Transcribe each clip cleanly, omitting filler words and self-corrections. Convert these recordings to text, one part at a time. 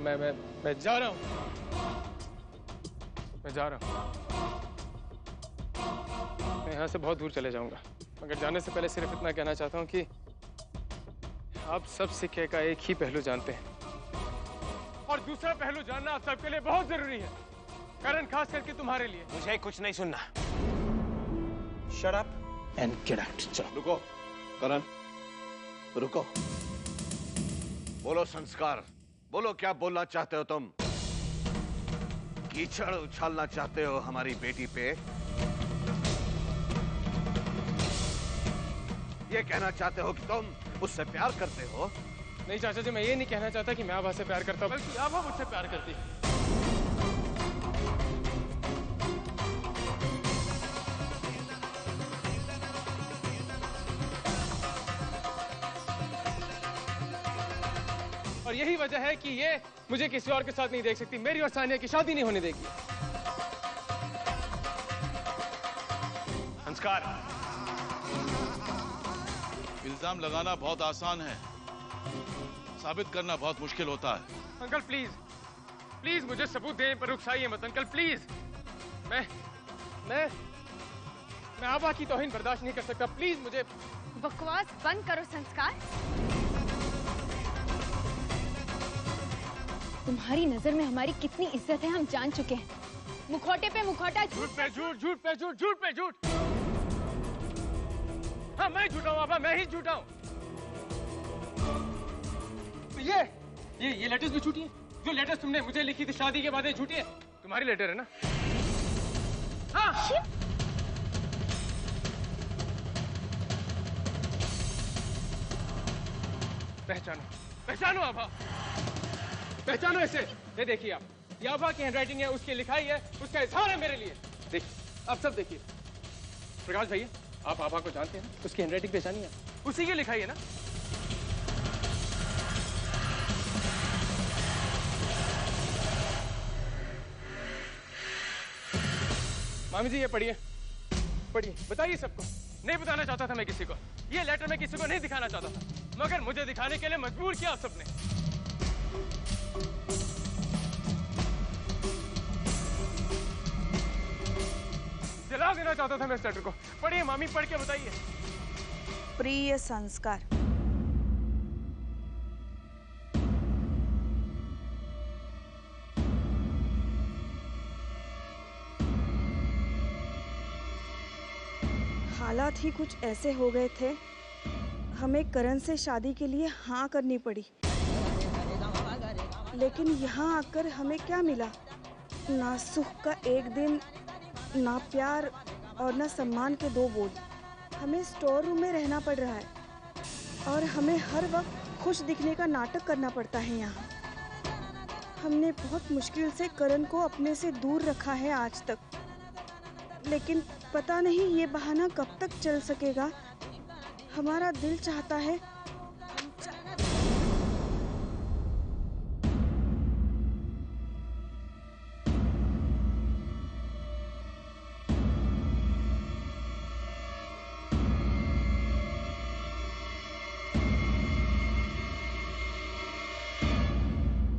मैं जा रहा हूँ। मैं जा रहा हूँ। मैं यहाँ से बहुत दूर चले जाऊंगा, मगर जाने से पहले सिर्फ इतना कहना चाहता हूँ कि आप सब सिक्के का एक ही पहलू जानते हैं, और दूसरा पहलू जानना आप सबके लिए बहुत जरूरी है, करण खास करके तुम्हारे लिए। मुझे कुछ नहीं सुनना। Shut up and get out. चलो। रुको करण, रुको। बोलो संस्कार, बोलो क्या बोलना चाहते हो तुम? कीचड़ उछालना चाहते हो हमारी बेटी पे? ये कहना चाहते हो कि तुम उससे प्यार करते हो? नहीं चाचा जी, मैं ये नहीं कहना चाहता कि मैं आभा से प्यार करता हूँ, बल्कि आभा मुझसे प्यार करती है। और यही वजह है कि ये मुझे किसी और के साथ नहीं देख सकती। मेरी और सानिया की शादी नहीं होने देगी। संस्कार। इल्जाम लगाना बहुत आसान है, साबित करना बहुत मुश्किल होता है। अंकल प्लीज, प्लीज मुझे सबूत देने पर रुखसाइए मत अंकल, प्लीज। मैं आभा की तौहीन बर्दाश्त नहीं कर सकता, प्लीज मुझे। बकवास बंद करो संस्कार। तुम्हारी नजर में हमारी कितनी इज्जत है हम जान चुके हैं। मुखौटे पे मुखौटा, झूठ पे झूठ, झूठ पे झूठ, झूठ पे झूठ। हाँ मैं झूठा हूँ आभा, मैं ही झूठा हूँ। ये लेटर्स भी झूठी है। जो लेटर्स तुमने मुझे लिखी थी शादी के बाद, ये झूठी है। तुम्हारी लेटर है ना? हाँ। पहचानो आभा, पहचानो इसे। ये देखिए आप, ये आभा की हैंडराइटिंग है, उसकी लिखाई है, उसका इजहार है मेरे लिए। देखिए आप सब देखिए। प्रकाश भैया, आप आभा को जानते हैं ना? उसकी हैंडराइटिंग पहचानिए, उसी की लिखाई है ना? मामी जी ये पढ़िए, पढ़िए, बताइए सबको। नहीं बताना चाहता था मैं किसी को, ये लेटर मैं किसी को नहीं दिखाना चाहता था, मगर मुझे दिखाने के लिए मजबूर किया आप सबने। जला देना चाहता था मैं इस लेटर को। पढ़िए मामी, पढ़ के बताइए। प्रिय संस्कार, हालात ही कुछ ऐसे हो गए थे, हमें करण से शादी के लिए हाँ करनी पड़ी। लेकिन यहाँ आकर हमें क्या मिला? ना सुख का एक दिन, ना प्यार और ना सम्मान के दो बोल। हमें स्टोर रूम में रहना पड़ रहा है और हमें हर वक्त खुश दिखने का नाटक करना पड़ता है यहाँ। हमने बहुत मुश्किल से करण को अपने से दूर रखा है आज तक, लेकिन पता नहीं ये बहाना कब तक चल सकेगा। हमारा दिल चाहता है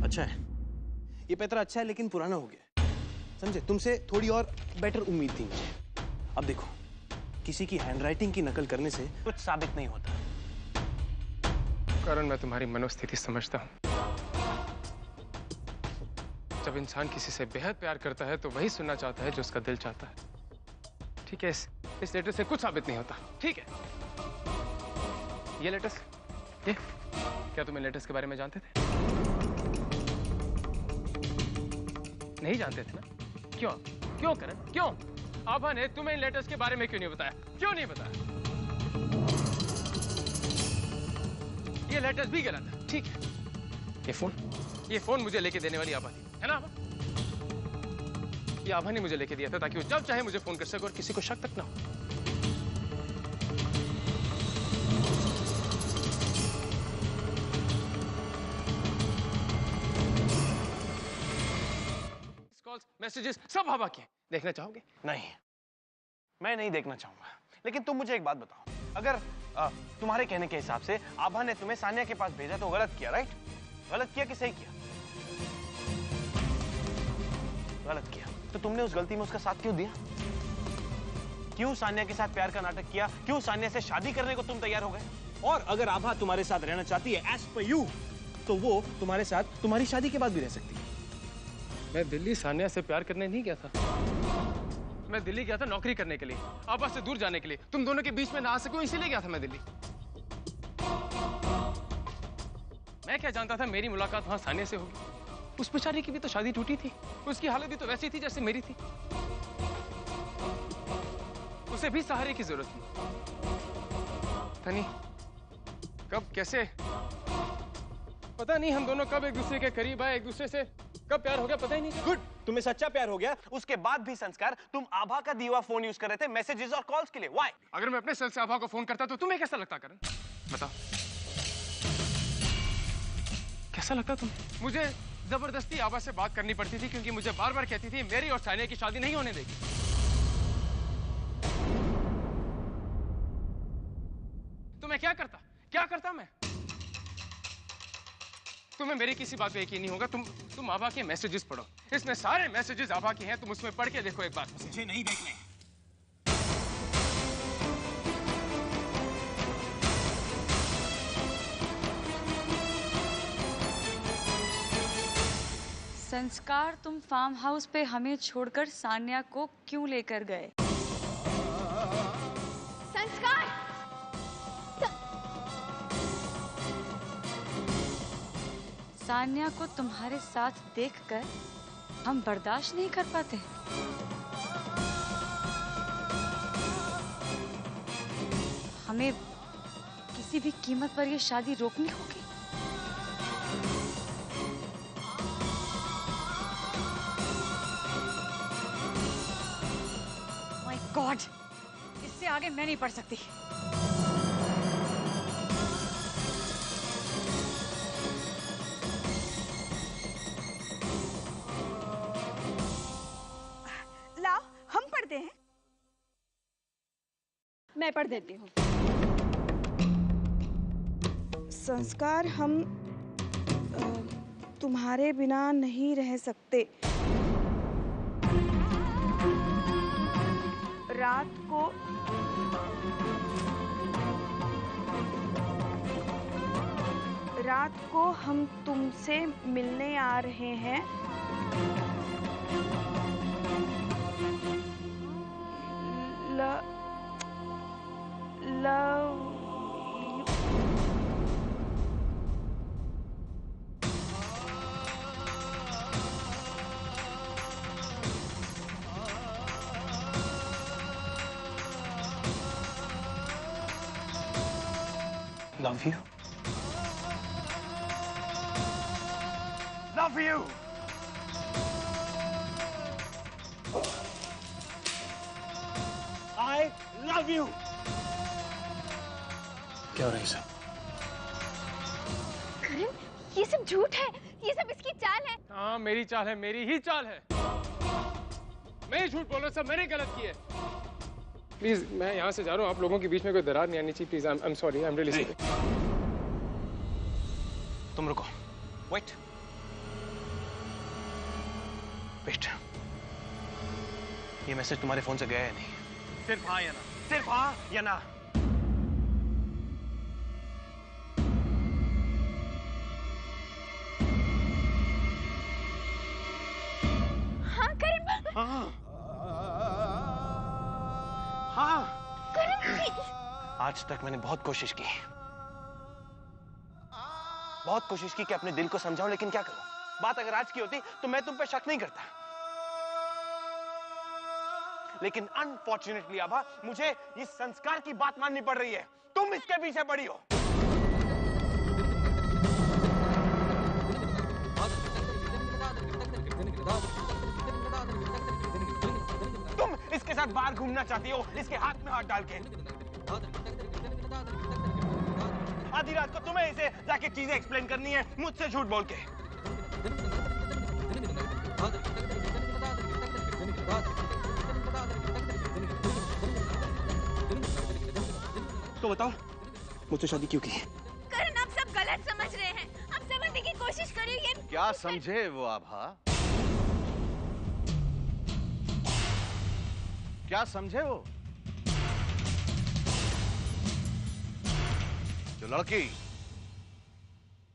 अच्छा है ये पैतरा, अच्छा है लेकिन पुराना हो गया, समझे? तुमसे थोड़ी और बेटर उम्मीद थी मुझे। अब देखो, किसी की हैंडराइटिंग की नकल करने से कुछ साबित नहीं होता। करण, मैं तुम्हारी मनोस्थिति समझता हूँ। जब इंसान किसी से बेहद प्यार करता है तो वही सुनना चाहता है जो उसका दिल चाहता है। ठीक है, इस लेटर से कुछ साबित नहीं होता। ठीक है, ये लेटर्स, ये क्या तुम इन लेटर्स के बारे में जानते थे? नहीं जानते थे ना? क्यों क्यों करण, क्यों? आभा ने तुम्हें इन लेटर्स के बारे में क्यों नहीं बताया? क्यों नहीं बताया? ये लेटर्स भी गलत है। ठीक है, ये फोन मुझे लेके देने वाली आभा थी, है ना आभा? ये आभा ने मुझे लेके दिया था ताकि वो जब चाहे मुझे फोन कर सके और किसी को शक तक ना हो। कॉल्स, मैसेजेस सब आभा के। देखना चाहोगे? नहीं, मैं नहीं देखना चाहूंगा। लेकिन तुम मुझे एक बात बताओ, अगर तुम्हारे कहने के हिसाब से आभा ने तुम्हें सानिया के पास भेजा तो गलत किया, राइट? गलत किया कि सही किया? गलत किया। तो तुमने उस गलती में उसका साथ क्यों दिया? क्यों सान्या के साथ प्यार का नाटक किया? क्यों सान्या से शादी करने को तुम तैयार हो गए? और अगर आभा तुम्हारे साथ रहना चाहती है एज पर यू, तो वो तुम्हारे साथ तुम्हारी शादी के बाद भी रह सकती है। मैं दिल्ली सान्या से प्यार करने नहीं गया था। मैं दिल्ली गया था नौकरी करने के लिए, आभा से दूर जाने के लिए। तुम दोनों के बीच में ना आ सकूं इसीलिए गया था मैं दिल्ली। मैं क्या जानता था मेरी मुलाकात वहां सान्या से होगी। उस बेचारी की भी तो शादी टूटी थी, उसकी हालत भी तो वैसी थी जैसे मेरी थी। उसे भी सहारे की जरूरत थी। तनी कब कैसे पता नहीं, हम दोनों कब एक दूसरे के करीब आए, एक दूसरे से कब प्यार हो गया पता ही नहीं। गुड, तुम्हें सच्चा प्यार हो गया। उसके बाद भी संस्कार, तुम आभा का दिया हुआ फोन यूज कर रहे थे मैसेजेस और कॉल्स के लिए। व्हाई? अगर मैं अपने सेल से आभा को फोन करता तो तुम्हें कैसा लगता करण? बताओ कैसा लगता तुम्हें? मुझे जबरदस्ती आभा से बात करनी पड़ती थी क्योंकि मुझे बार बार कहती थी मेरी और सानिया की शादी नहीं होने देगी। तो मैं क्या करता मैं? तुम्हें मेरी किसी बात पे यकीन नहीं होगा। तुम आभा के मैसेजेस पढ़ो, इसमें सारे मैसेजेस आभा के हैं। तुम उसमें पढ़ के देखो एक बार। मुझे नहीं देखने। संस्कार, तुम फार्म हाउस पे हमें छोड़कर सान्या को क्यों लेकर गए? संस्कार! सान्या को तुम्हारे साथ देखकर हम बर्दाश्त नहीं कर पाते। हमें किसी भी कीमत पर यह शादी रोकनी होगी। माय गॉड, इससे आगे मैं नहीं पढ़ सकती। लाओ हम पढ़ते हैं। मैं पढ़ देती हूँ। संस्कार, हम तुम्हारे बिना नहीं रह सकते। रात को हम तुमसे मिलने आ रहे हैं। Love you. Love you. I love you. क्या हो रहा है सब? करण, ये सब झूठ है, ये सब इसकी चाल है। हाँ मेरी चाल है, मेरी ही चाल है। मैं ही झूठ बोल रहा हूँ, सब मैंने गलत किए। प्लीज मैं यहाँ से जा रहा हूँ, आप लोगों के बीच में कोई दरार नहीं आनी चाहिए। Please I am sorry, I am really sorry. तुम रुको, वेट। ये मैसेज तुम्हारे फोन से गया है नहीं? सिर्फ हाँ या ना, सिर्फ हाँ या ना। हाँ करण, हाँ हाँ करण प्लीज। आज तक मैंने बहुत कोशिश की कि अपने दिल को समझाऊं, लेकिन क्या करूं? बात अगर आज की होती तो मैं तुम पे शक नहीं करता, लेकिन अनफॉर्चुनेटली आभा, मुझे इस संस्कार की बात माननी पड़ रही है। तुम इसके पीछे पड़ी हो। तुम इसके साथ बाहर घूमना चाहती हो, इसके हाथ में हाथ डाल के। आधी रात को तुम्हें इसे जाके चीजें एक्सप्लेन करनी है, मुझसे झूठ बोल के। तो बताओ, मुझसे शादी क्यों की? करण, आप सब गलत समझ रहे हैं। आप समझने की कोशिश करिए। क्या समझे वो आभा? क्या समझे वो? जो लड़की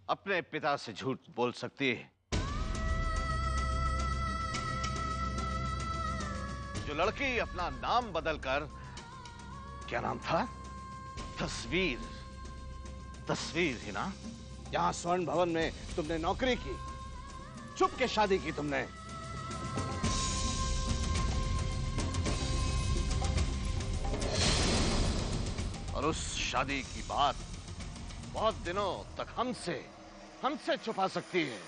अपने पिता से झूठ बोल सकती है, जो लड़की अपना नाम बदलकर, क्या नाम था? तस्वीर ही ना? यहां स्वर्ण भवन में तुमने नौकरी की, चुप के शादी की तुमने। और उस शादी की बात बहुत दिनों तक हमसे छुपा सकती है।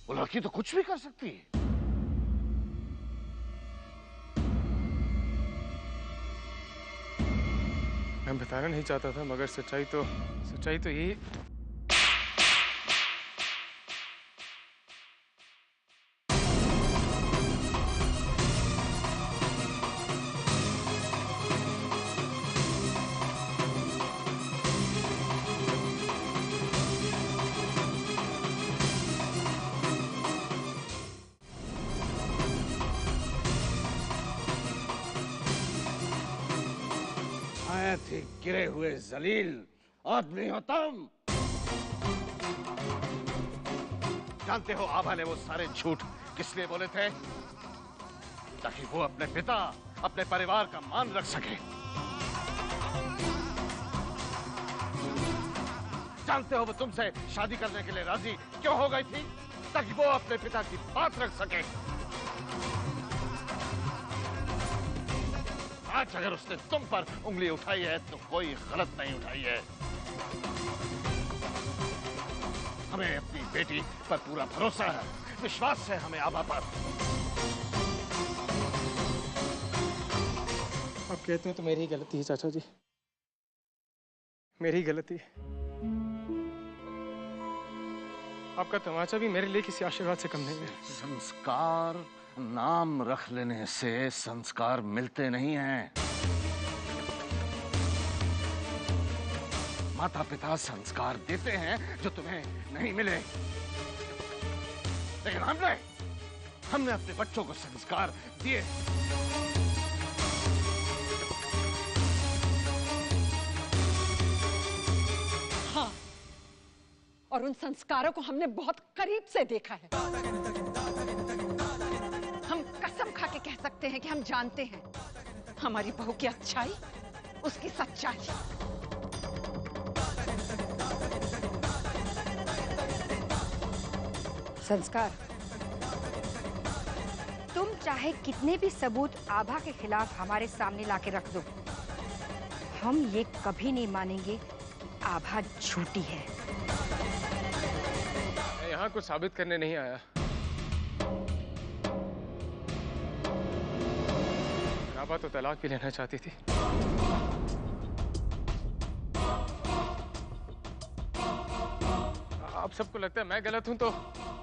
वो लड़की तो कुछ भी कर सकती है। मैं बताना नहीं चाहता था, मगर सच्चाई तो यही। थे गिरे हुए जलील आदमी हो तुम। जानते हो आभा ने वो सारे झूठ किस लिए बोले थे? ताकि वो अपने पिता, अपने परिवार का मान रख सके। जानते हो वो तुमसे शादी करने के लिए राजी क्यों हो गई थी? ताकि वो अपने पिता की बात रख सके। आज अगर उसने तुम पर उंगली उठाई है तो कोई गलत नहीं उठाई है। हमें अपनी बेटी पर पूरा भरोसा है, विश्वास है हमें आभा पर। आप कहते हैं तो मेरी ही गलती है चाचा जी, मेरी गलती। आपका तमाचा भी मेरे लिए किसी आशीर्वाद से कम नहीं है। संस्कार नाम रख लेने से संस्कार मिलते नहीं हैं। माता पिता संस्कार देते हैं जो तुम्हें नहीं मिले, लेकिन हमने अपने बच्चों को संस्कार दिए। हाँ, और उन संस्कारों को हमने बहुत करीब से देखा है। हम कसम खा के कह सकते हैं कि हम जानते हैं हमारी बहू की अच्छाई, उसकी सच्चाई। संस्कार, तुम चाहे कितने भी सबूत आभा के खिलाफ हमारे सामने लाके रख दो, हम ये कभी नहीं मानेंगे कि आभा झूठी है। मैं यहाँ कुछ साबित करने नहीं आया। आभा तो तलाक भी लेना चाहती थी। आप सबको लगता है मैं गलत हूं, तो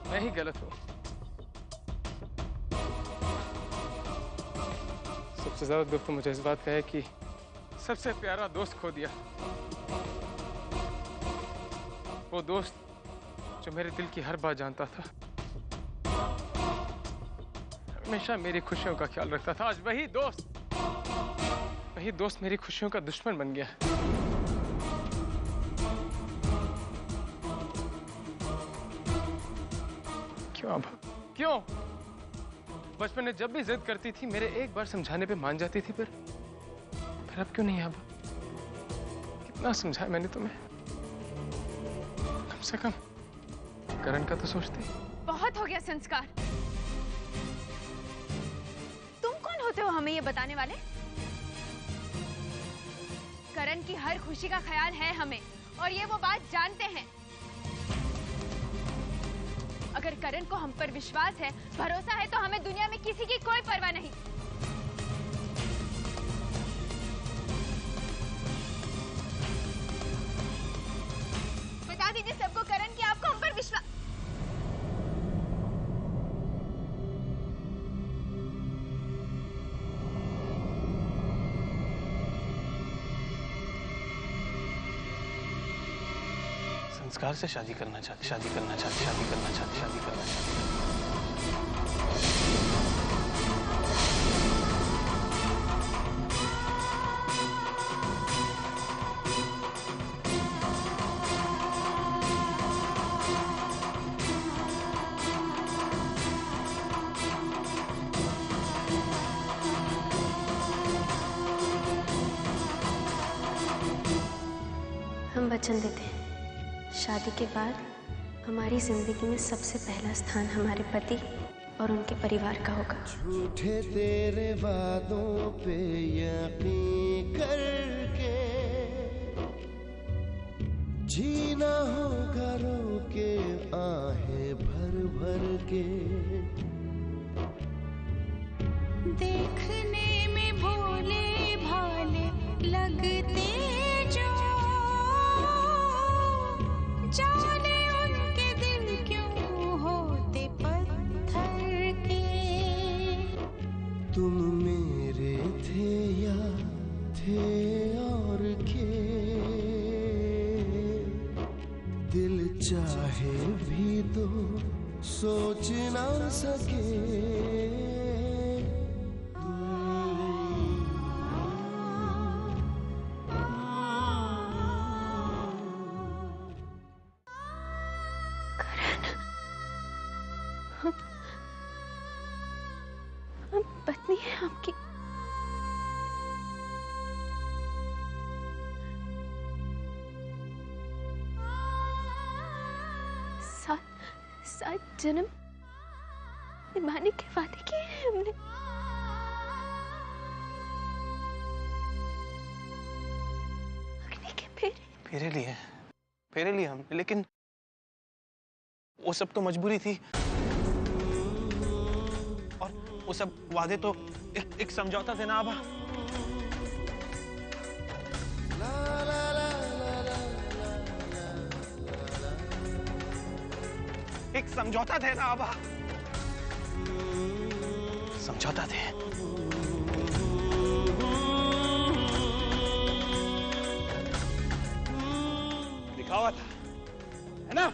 मैं ही गलत हूं। सबसे ज्यादा दुख तो मुझे इस बात का है कि सबसे प्यारा दोस्त खो दिया। वो दोस्त जो मेरे दिल की हर बात जानता था, हमेशा मेरी खुशियों का ख्याल रखता था। आज वही दोस्त मेरी खुशियों का दुश्मन बन गया। क्यों आभा, क्यों? बचपन में जब भी जिद करती थी, मेरे एक बार समझाने पे मान जाती थी, फिर अब क्यों नहीं आभा? कितना समझाया मैंने तुम्हें। कम से कम करण का तो सोचती। बहुत हो गया संस्कार। तुम कौन होते हो हमें ये बताने वाले? करण की हर खुशी का ख्याल है हमें, और ये वो बात जानते हैं। अगर करण को हम पर विश्वास है, भरोसा है, तो हमें दुनिया में किसी की कोई परवाह नहीं। बता दीजिए सबको करण की आपको हम पर विश्वास। संस्कार से शादी करना चाहती। वचन देते हैं, शादी के बाद हमारी जिंदगी में सबसे पहला स्थान हमारे पति और उनके परिवार का होगा। झूठे तेरे वादों पे यकीन करके जीना होगा रो के आहें भर भर के। देखने में भोले भाले लगते जो, जाने उनके दिल क्यों होते पत्थर के। तुम मेरे थे या थे और के, दिल चाहे भी तो सोच ना सके। हम पत्नी है आपकी। सात जन्म निभाने के वादे किए हैं हमने। अग्नि के फेरे लिए हमने, लेकिन वो सब तो मजबूरी थी, और वो सब वादे तो एक समझौता थे ना आभा। एक समझौता थे ना आभा, समझौता थे। दिखावा था, है ना?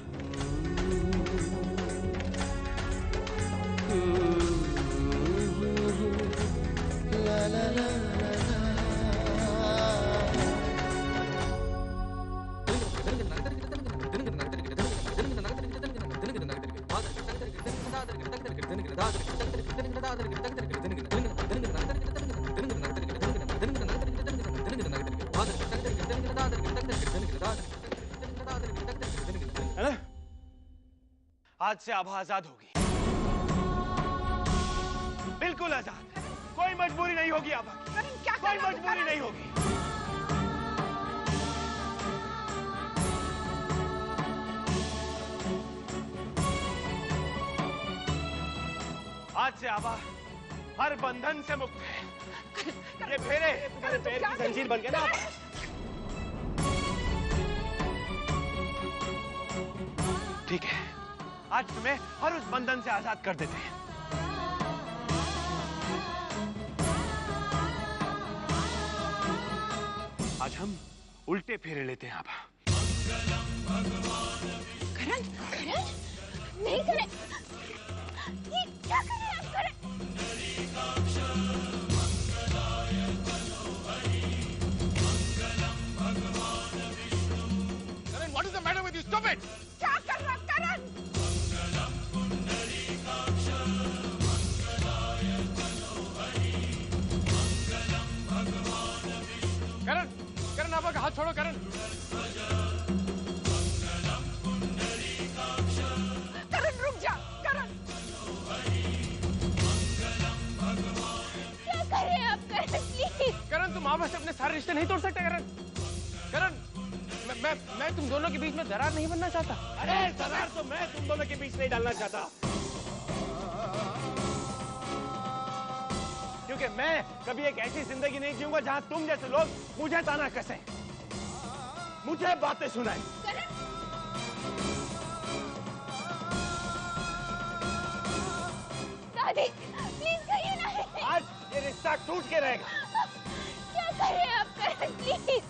आज से आभा आजाद होगी, बिल्कुल आजाद। कोई मजबूरी नहीं होगी आभा की, कोई मजबूरी नहीं होगी। आज से आभा हर बंधन से मुक्त है। ये फेरे तुम्हारे पैर की जंजीर बन गए ना आभा। ठीक है, आज तुम्हें हर उस बंधन से आजाद कर देते हैं। आज हम उल्टे फेरे लेते हैं आभा। करण, करण, नहीं करें। ये क्या कर रहे हैं आप करण? Karan, what is the matter with you? Stop it! क्या कर रहा करण? करण, करण आभा का हाथ छोड़ो करण। करण रुक जा, करण। क्या कर रहे हैं आप करण? प्लीज करण, तुम आभा से अपने सारे रिश्ते नहीं तोड़ सकते करण। करण, मैं तुम दोनों के बीच में दरार नहीं बनना चाहता। अरे दरार तो मैं तुम दोनों के बीच नहीं डालना चाहता, क्योंकि मैं कभी एक ऐसी जिंदगी नहीं जीऊंगा जहां तुम जैसे लोग मुझे ताना कसें, मुझे बातें सुनाएं। दादी प्लीज कहिए ना। आज ये रिश्ता टूट के रहेगा। क्या कर रहे हैं आप करण? प्लीज